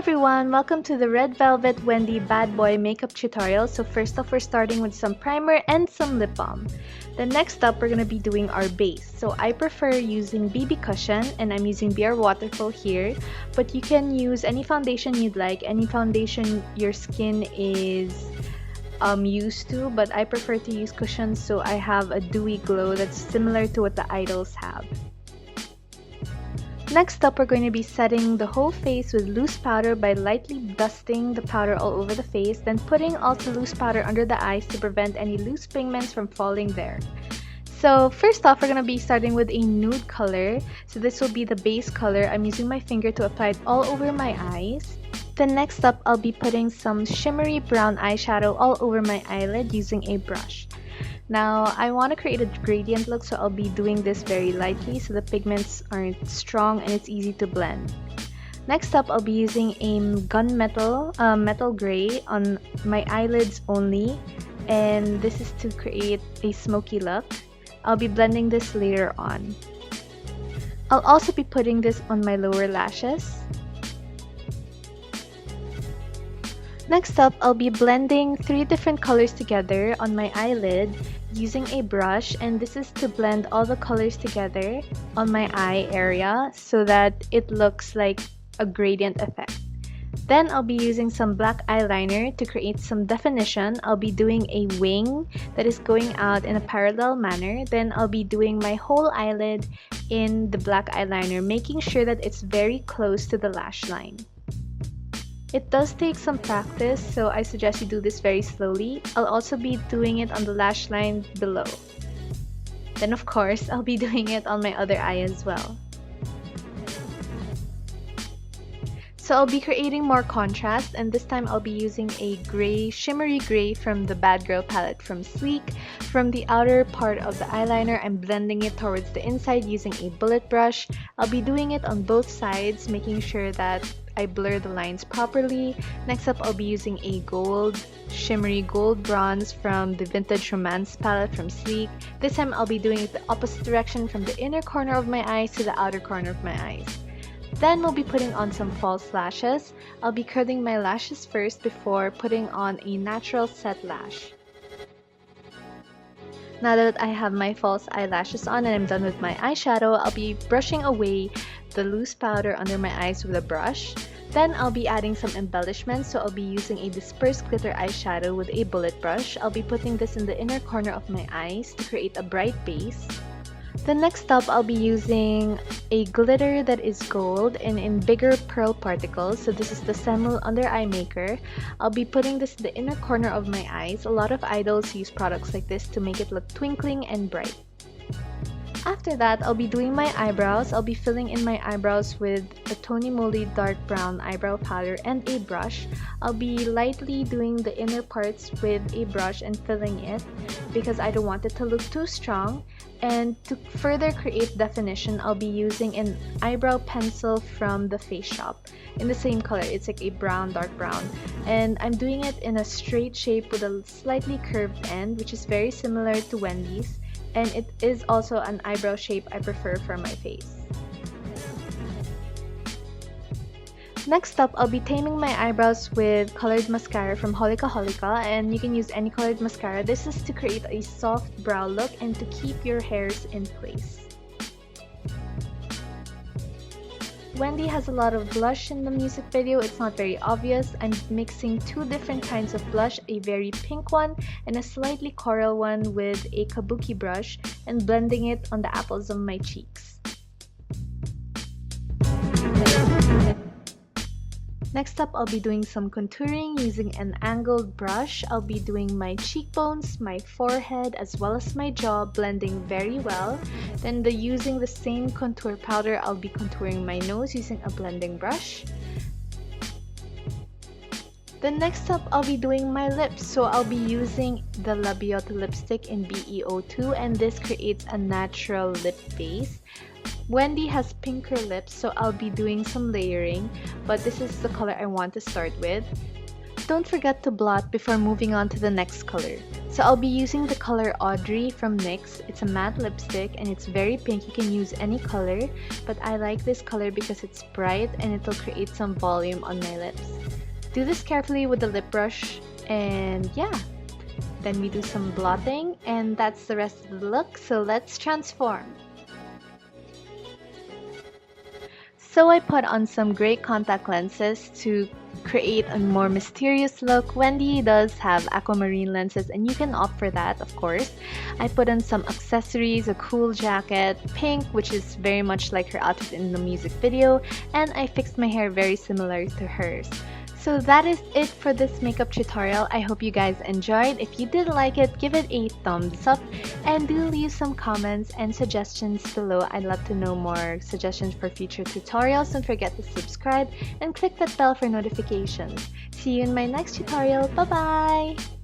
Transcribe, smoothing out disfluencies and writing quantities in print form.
everyone, welcome to the Red Velvet Wendy Bad Boy makeup tutorial. So first off, we're starting with some primer and some lip balm. Then next up, we're going to be doing our base. So I prefer using BB Cushion and I'm using BR Waterful here. But you can use any foundation you'd like, any foundation your skin is used to. But I prefer to use cushions so I have a dewy glow that's similar to what the idols have. Next up, we're going to be setting the whole face with loose powder by lightly dusting the powder all over the face, then putting also loose powder under the eyes to prevent any loose pigments from falling there. So first off, we're going to be starting with a nude color. So this will be the base color. I'm using my finger to apply it all over my eyes. Then next up, I'll be putting some shimmery brown eyeshadow all over my eyelid using a brush. Now, I want to create a gradient look, so I'll be doing this very lightly so the pigments aren't strong and it's easy to blend. Next up, I'll be using a gunmetal metal gray on my eyelids only, and this is to create a smoky look. I'll be blending this later on. I'll also be putting this on my lower lashes. Next up, I'll be blending 3 different colors together on my eyelid using a brush, and this is to blend all the colors together on my eye area so that it looks like a gradient effect. Then I'll be using some black eyeliner to create some definition. I'll be doing a wing that is going out in a parallel manner. Then I'll be doing my whole eyelid in the black eyeliner, making sure that it's very close to the lash line. It does take some practice, so I suggest you do this very slowly. I'll also be doing it on the lash line below. Then of course, I'll be doing it on my other eye as well. So I'll be creating more contrast, and this time I'll be using a gray, shimmery gray from the Bad Girl palette from Sleek. From the outer part of the eyeliner, I'm blending it towards the inside using a bullet brush. I'll be doing it on both sides, making sure that I blur the lines properly. Next up, I'll be using a shimmery gold bronze from the Vintage Romance palette from Sleek. This time, I'll be doing it the opposite direction from the inner corner of my eyes to the outer corner of my eyes. Then we'll be putting on some false lashes. I'll be curling my lashes first before putting on a natural set lash. Now that I have my false eyelashes on and I'm done with my eyeshadow, I'll be brushing away the loose powder under my eyes with a brush. Then I'll be adding some embellishments, so I'll be using a dispersed glitter eyeshadow with a bullet brush. I'll be putting this in the inner corner of my eyes to create a bright base. Then next up, I'll be using a glitter that is gold and in bigger pearl particles. So this is the Semul Under Eye Maker. I'll be putting this in the inner corner of my eyes. A lot of idols use products like this to make it look twinkling and bright. After that, I'll be doing my eyebrows. I'll be filling in my eyebrows with a MOLY dark brown eyebrow powder and a brush. I'll be lightly doing the inner parts with a brush and filling it because I don't want it to look too strong. And to further create definition, I'll be using an eyebrow pencil from the Face Shop in the same color. It's like a brown, dark brown. And I'm doing it in a straight shape with a slightly curved end, which is very similar to Wendy's. And it is also an eyebrow shape I prefer for my face. Next up, I'll be taming my eyebrows with colored mascara from HOLIKA, and you can use any colored mascara. This is to create a soft brow look and to keep your hairs in place. Wendy has a lot of blush in the music video. It's not very obvious. I'm mixing 2 different kinds of blush, a very pink one and a slightly coral one with a kabuki brush, and blending it on the apples of my cheeks. Next up, I'll be doing some contouring using an angled brush. I'll be doing my cheekbones, my forehead, as well as my jaw, blending very well. Then using the same contour powder, I'll be contouring my nose using a blending brush. Then next up, I'll be doing my lips. So I'll be using the LABIOTTE lipstick in BE02, and this creates a natural lip base. Wendy has pinker lips, so I'll be doing some layering, but this is the color I want to start with. don't forget to blot before moving on to the next color. So I'll be using the color Audrey from NYX. It's a matte lipstick and it's very pink. You can use any color, but I like this color because it's bright and it'll create some volume on my lips. Do this carefully with the lip brush, and yeah. Then we do some blotting, and that's the rest of the look, so let's transform. So I put on some gray contact lenses to create a more mysterious look. Wendy does have aquamarine lenses and you can opt for that, of course. I put on some accessories, a cool jacket, pink, which is very much like her outfit in the music video, and I fixed my hair very similar to hers. So that is it for this makeup tutorial. I hope you guys enjoyed. If you did like it, give it a thumbs up and do leave some comments and suggestions below. I'd love to know more suggestions for future tutorials. Don't forget to subscribe and click that bell for notifications. See you in my next tutorial. Bye bye!